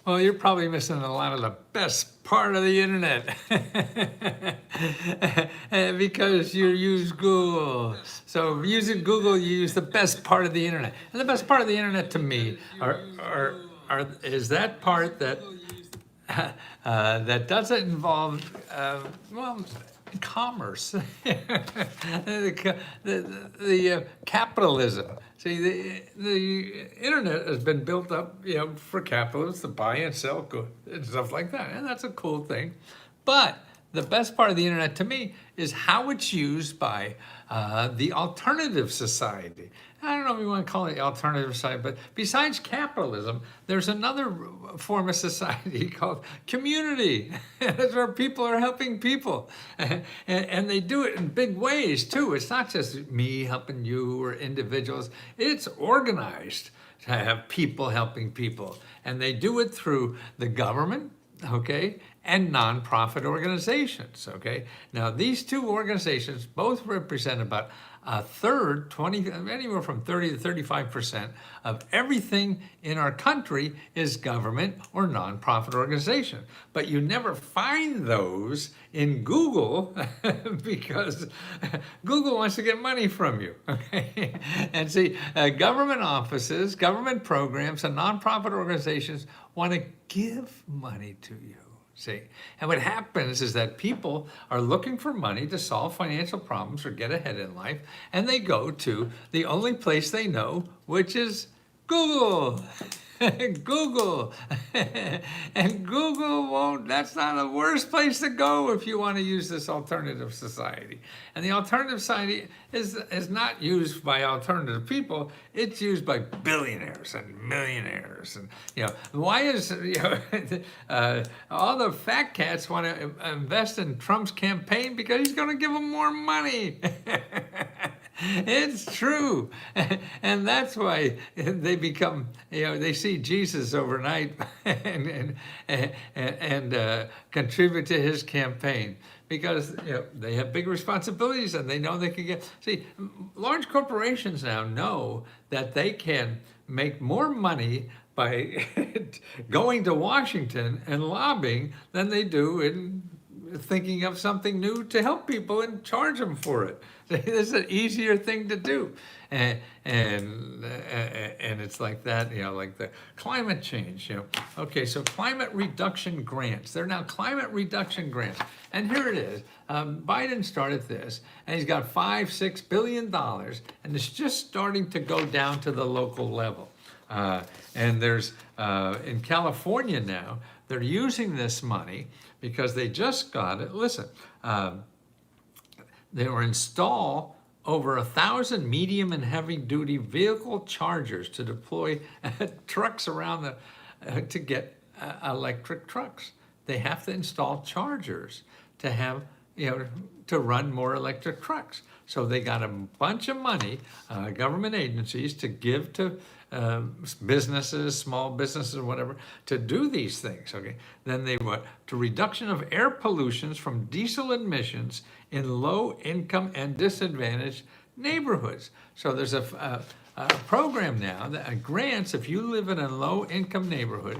Well, you're probably missing a lot of the best part of the internet because you use Google. So using Google, you use the best part of the internet. And the best part of the internet to me is that part that that doesn't involve, well, commerce, the capitalism. See, the internet has been built up, for capitalists to buy and sell goods and stuff like that, and that's a cool thing. But the best part of the internet to me is how it's used by the alternative society. I don't know if you want to call it the alternative society, but besides capitalism, there's another form of society called community. That's where people are helping people. And they do it in big ways too. It's not just me helping you or individuals. It's organized to have people helping people. And they do it through the government, okay, and nonprofit organizations, okay? Now, these two organizations both represent about a third, anywhere from 30 to 35% of everything in our country is government or nonprofit organization. But you never find those in Google because Google wants to get money from you, okay? And see, government offices, government programs, and nonprofit organizations want to give money to you. See, and what happens is that people are looking for money to solve financial problems or get ahead in life, and they go to the only place they know, which is Google. Google. And Google won't, that's not the worst place to go if you want to use this alternative society. And the alternative society is not used by alternative people, it's used by billionaires and millionaires. And, why is, all the fat cats want to invest in Trump's campaign? Because he's going to give them more money. It's true. And that's why they become, they see Jesus overnight and contribute to his campaign because, they have big responsibilities and they know they can get, see, large corporations now know that they can make more money by going to Washington and lobbying than they do in thinking of something new to help people and charge them for it. This is an easier thing to do. And it's like that, like the climate change, Okay, so climate reduction grants. They're now climate reduction grants. And here it is. Biden started this, and he's got $5-6 billion, and it's just starting to go down to the local level. And there's, in California now, they're using this money because they just got it. Listen, they will install over 1,000 medium and heavy duty vehicle chargers to deploy trucks around to get electric trucks. They have to install chargers to have, to run more electric trucks. So they got a bunch of money, government agencies, to give to businesses, small businesses, whatever, to do these things, okay? Then they went to reduction of air pollutions from diesel emissions in low income and disadvantaged neighborhoods. So there's a program now that grants, if you live in a low income neighborhood,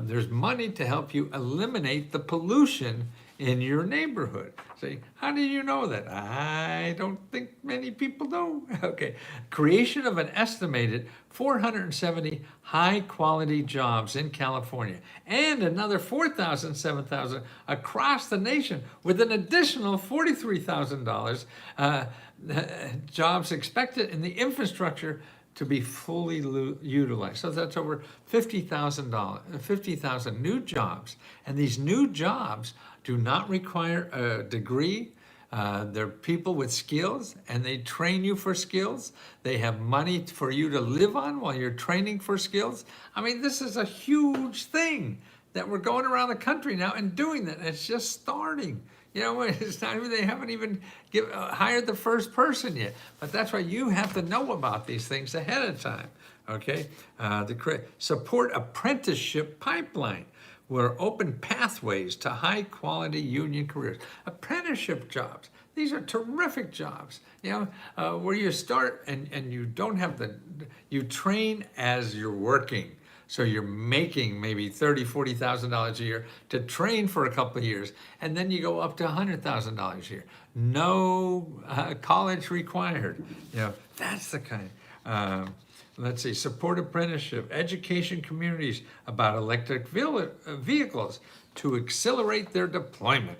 there's money to help you eliminate the pollution in your neighborhood. See, how do you know that? I don't think many people know. Okay, creation of an estimated 470 high-quality jobs in California and another 4,000, 7,000 across the nation with an additional $43,000 jobs expected in the infrastructure to be fully utilized. So that's over $50,000 new jobs. And these new jobs do not require a degree. They're people with skills, and they train you for skills. They have money for you to live on while you're training for skills. I mean, this is a huge thing that we're going around the country now and doing that. And it's just starting. It's not even, they haven't even hired the first person yet. But that's why you have to know about these things ahead of time, okay? Support apprenticeship pipeline where open pathways to high-quality union careers. Apprenticeship jobs. These are terrific jobs, where you start and you don't have you train as you're working. So you're making maybe $30,000, $40,000 a year to train for a couple of years, and then you go up to $100,000 a year. No college required. That's the kind. Let's see, support apprenticeship, education communities about electric vehicles to accelerate their deployment.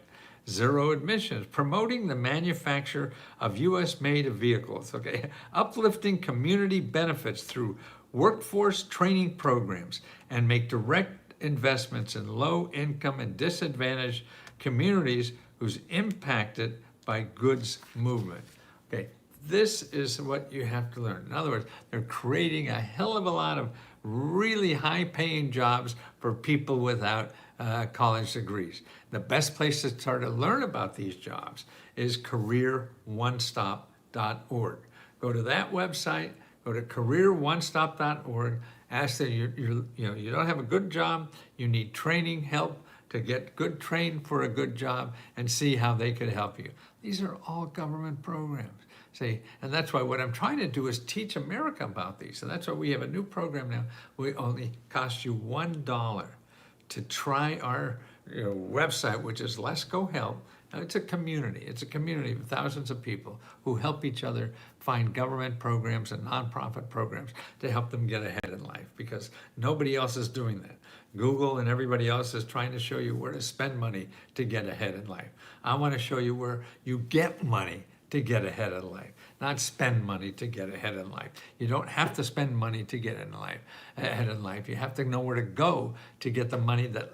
Zero emissions, promoting the manufacture of U.S.-made vehicles, okay? Uplifting community benefits through workforce training programs, and make direct investments in low-income and disadvantaged communities who's impacted by goods movement. Okay, this is what you have to learn. In other words, they're creating a hell of a lot of really high-paying jobs for people without college degrees. The best place to start to learn about these jobs is careeronestop.org. Go to that website, go to careeronestop.org, ask that you don't have a good job, you need training, help to get good trained for a good job, and see how they could help you. These are all government programs. See, and that's why what I'm trying to do is teach America about these. And that's why we have a new program now. We only cost you $1 to try our website, which is Lesko Help. Now, it's a community. It's a community of thousands of people who help each other find government programs and nonprofit programs to help them get ahead in life, because nobody else is doing that. Google and everybody else is trying to show you where to spend money to get ahead in life. I want to show you where you get money to get ahead in life, not spend money to get ahead in life. You don't have to spend money to get ahead in life. You have to know where to go to get the money that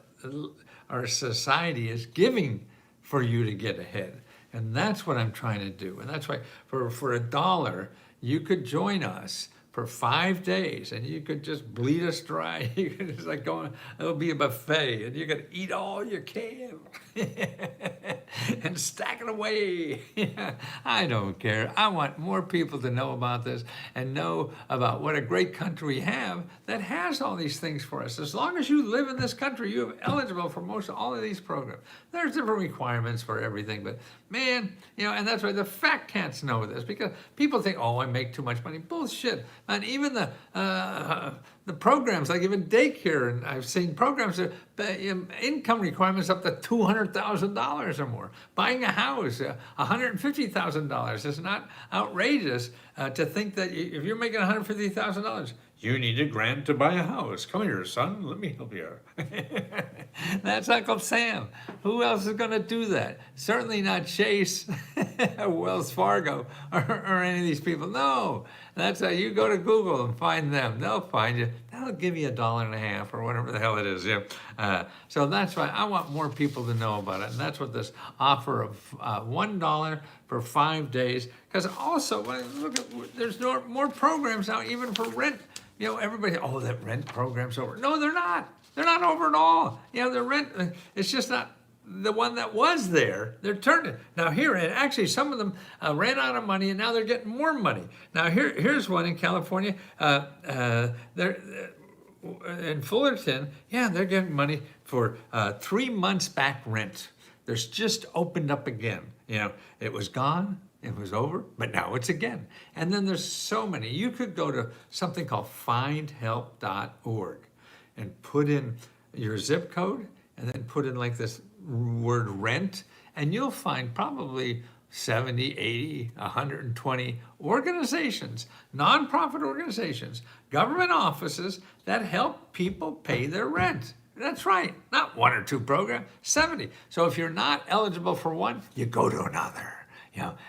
our society is giving for you to get ahead. And that's what I'm trying to do. And that's why for $1, you could join us for 5 days, and you could just bleed us dry. You could just like go, it'll be a buffet, and you could eat all you can and stack it away. I don't care. I want more people to know about this and know about what a great country we have that has all these things for us. As long as you live in this country, you're eligible for most all of these programs. There's different requirements for everything, but man, and that's why the fat cats know this, because people think, oh, I make too much money. Bullshit. And even the programs, like even daycare, and I've seen programs that income requirements up to $200,000 or more. Buying a house, $150,000 is not outrageous to think that if you're making $150,000, you need a grant to buy a house. Come here, son, let me help you. That's Uncle Sam. Who else is going to do that? Certainly not Chase, Wells Fargo, or any of these people. No, that's how you go to Google and find them. They'll find you. They'll give you $1.50 or whatever the hell it is. So that's why I want more people to know about it. And that's what this offer of $1 for 5 days. Because also, look at, there's more programs now, even for rent. Everybody, oh, that rent program's over. No, they're not. They're not over at all. The rent, it's just not the one that was there. They're turning. Now here, and actually some of them ran out of money, and now they're getting more money. Now here's one in California. They're in Fullerton, they're getting money for 3 months back rent. There's just opened up again. It was gone. It was over, but now it's again. And then there's so many. You could go to something called findhelp.org and put in your zip code and then put in like this word rent, and you'll find probably 70, 80, 120 organizations, nonprofit organizations, government offices that help people pay their rent. That's right, not 1 or 2 programs, 70. So if you're not eligible for one, you go to another.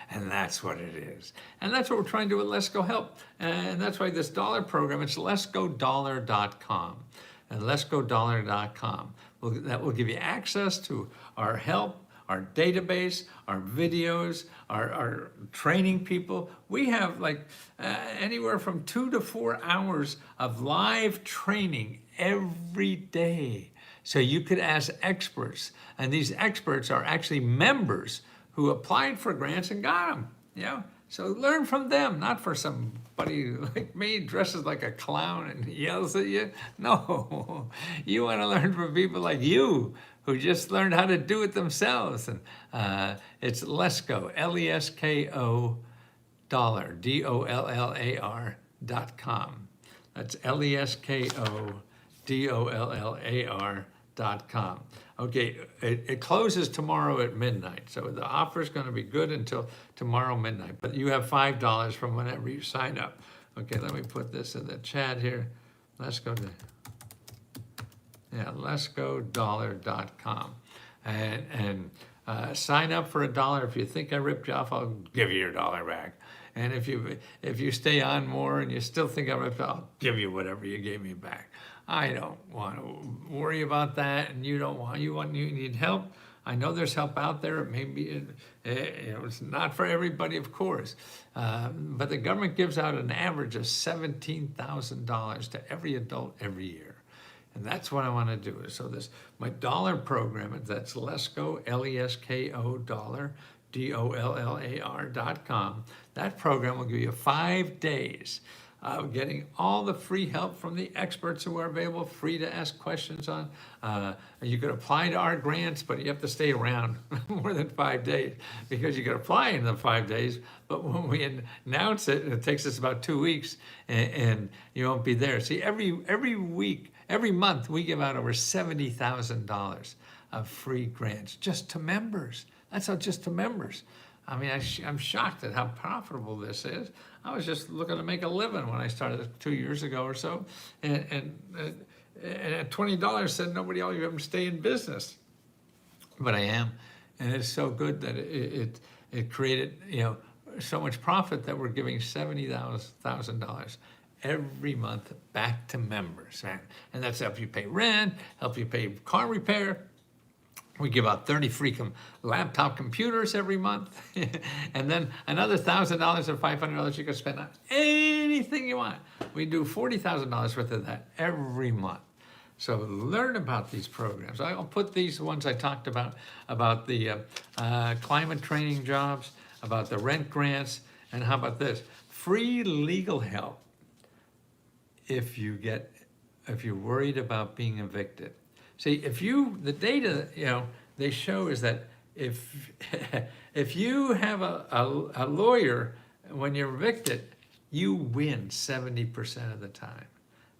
And that's what it is. And that's what we're trying to do with Lesko Help. And that's why this dollar program, it's leskodollar.com. And leskodollar.com, that will give you access to our help, our database, our videos, our training people. We have like anywhere from 2 to 4 hours of live training every day. So you could ask experts, and these experts are actually members who applied for grants and got them, So learn from them, not for somebody like me dresses like a clown and yells at you. No, you want to learn from people like you who just learned how to do it themselves. And it's Lesko, Lesko dollar, DOLLAR.com. That's LESKO DOLLAR.com. Okay, it closes tomorrow at midnight, so the offer is going to be good until tomorrow midnight, but you have $5 from whenever you sign up. Okay, let me put this in the chat here. Let's go to, leskodollar.com. And sign up for $1. If you think I ripped you off, I'll give you your $1 back. And if you stay on more and you still think I ripped you off, I'll give you whatever you gave me back. I don't want to worry about that, and you need help. I know there's help out there. It may be, it's not for everybody, of course, but the government gives out an average of $17,000 to every adult every year. And that's what I want to do. So my dollar program, that's Lesko, Lesko dollar, DOLLAR.com. That program will give you 5 days of getting all the free help from the experts who are available, free to ask questions on. You could apply to our grants, but you have to stay around more than 5 days, because you could apply in the 5 days, but when we announce it, it takes us about 2 weeks, and you won't be there. See, every month, we give out over $70,000 of free grants just to members. That's just to members. I mean, I'm shocked at how profitable this is. I was just looking to make a living when I started 2 years ago or so, and at $20 said nobody else even stay in business, but I am, and it's so good that it created so much profit that we're giving $70,000 every month back to members, right? And that's help you pay rent, help you pay car repair. We give out 30 free laptop computers every month, and then another $1,000 or $500 you can spend on anything you want. We do $40,000 worth of that every month. So learn about these programs. I'll put these ones I talked about the climate training jobs, about the rent grants, and how about this? Free legal help if you're worried about being evicted. See, the data, they show is that if you have a lawyer when you're evicted, you win 70% of the time.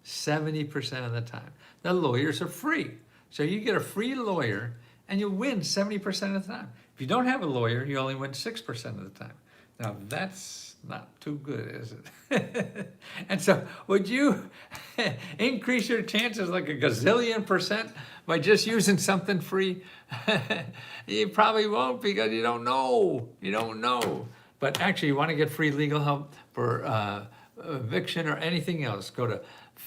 70% of the time. The lawyers are free. So you get a free lawyer and you win 70% of the time. If you don't have a lawyer, you only win 6% of the time. Now that's not too good, is it? And so would you increase your chances like a gazillion percent by just using something free? You probably won't, because you don't know. You don't know. But actually, you want to get free legal help for eviction or anything else, go to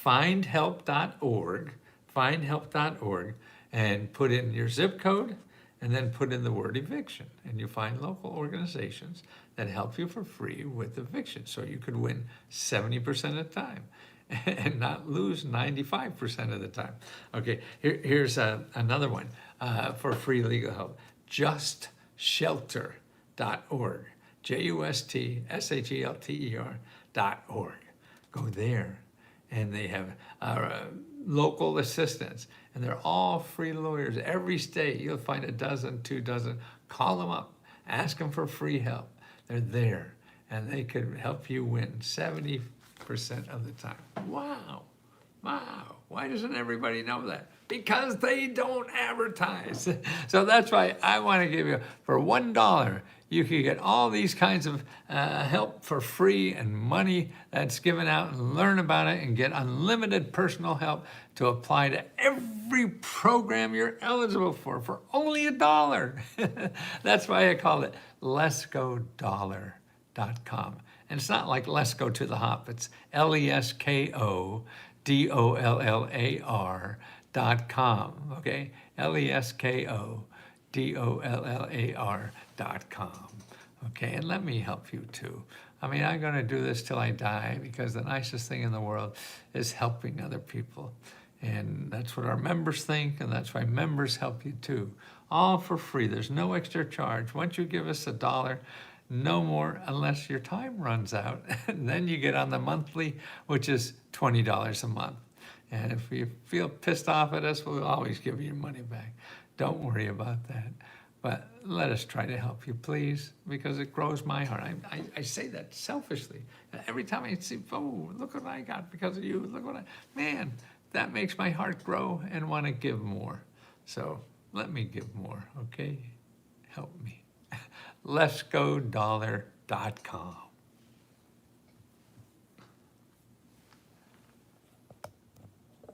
findhelp.org, and put in your zip code, and then put in the word eviction, and you find local organizations that help you for free with eviction, so you could win 70% of the time and not lose 95% of the time. Okay, here's another one for free legal help, justshelter.org, JUSTSHELTER.org. Go there, and they have local assistance, and they're all free lawyers. Every state, you'll find a dozen, 2 dozen. Call them up, ask them for free help. They're there, and they could help you win 70% of the time. Wow, wow. Why doesn't everybody know that? Because they don't advertise. So that's why I want to give you, for $1, you can get all these kinds of help for free, and money that's given out, and learn about it, and get unlimited personal help to apply to every program you're eligible for only $1. That's why I call it leskodollar.com. And it's not like Lesko to the hop, it's LESKODOLLAR.com, okay? LESKODOLLAR.com. Okay, and let me help you too. I mean, I'm going to do this till I die, because the nicest thing in the world is helping other people. And that's what our members think, and that's why members help you too. All for free. There's no extra charge. Once you give us $1, no more, unless your time runs out. Then you get on the monthly, which is $20 a month. And if you feel pissed off at us, we'll always give you your money back. Don't worry about that. But let us try to help you, please, because it grows my heart. I say that selfishly. Every time I see, oh, look what I got because of you. Look what man, that makes my heart grow and want to give more. So let me give more, okay? Help me. LeskoDollar.com.